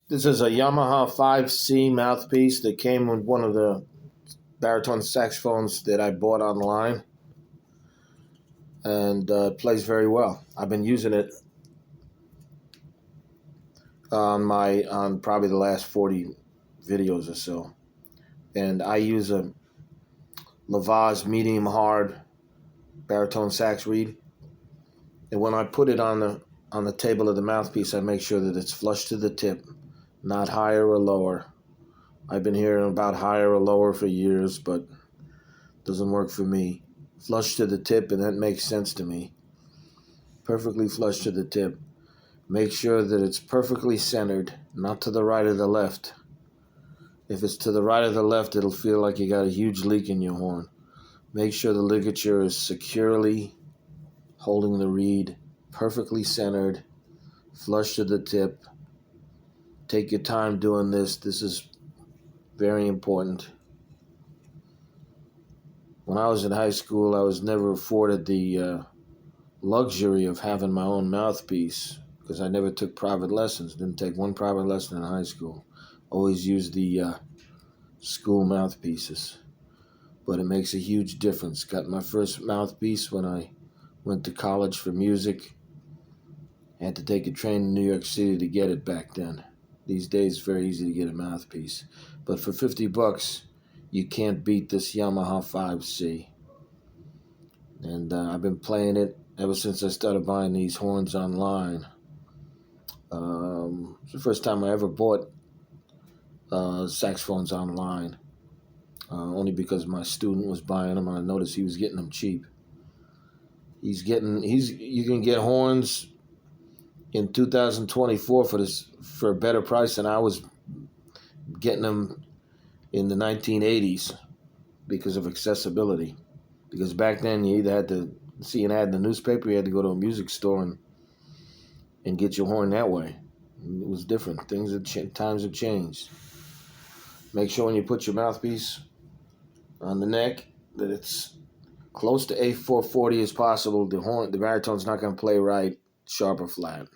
This is a Yamaha 5C mouthpiece that came with one of the baritone saxophones that I bought online, and plays very well. I've been using it on probably the last 40 videos or so, and I use a Lavaz medium hard baritone sax reed, and when I put it on the table of the mouthpiece, I make sure that it's flush to the tip, not higher or lower. I've been hearing about higher or lower for years, but it doesn't work for me. Flush to the tip, and that makes sense to me. Perfectly flush to the tip. Make sure that it's perfectly centered, not to the right or the left. If it's to the right or the left, it'll feel like you got a huge leak in your horn. Make sure the ligature is securely holding the reed, perfectly centered, flush to the tip. Take your time doing this. This is very important. When I was in high school, I was never afforded the luxury of having my own mouthpiece because I never took private lessons. Didn't take one private lesson in high school. Always used the school mouthpieces. But it makes a huge difference. Got my first mouthpiece when I went to college for music. Had to take a train in New York City to get it back then. These days, it's very easy to get a mouthpiece. But for $50, you can't beat this Yamaha 5C. And I've been playing it ever since I started buying these horns online. It's the first time I ever bought saxophones online. Only because my student was buying them, and I noticed he was getting them cheap. You can get horns in 2024 for a better price than I was getting them in the 1980s because of accessibility. Because back then you either had to see an ad in the newspaper, or you had to go to a music store and get your horn that way. It was different. Times have changed. Make sure when you put your mouthpiece on the neck that it's close to A440 as possible. The baritone's not going to play right, sharp or flat.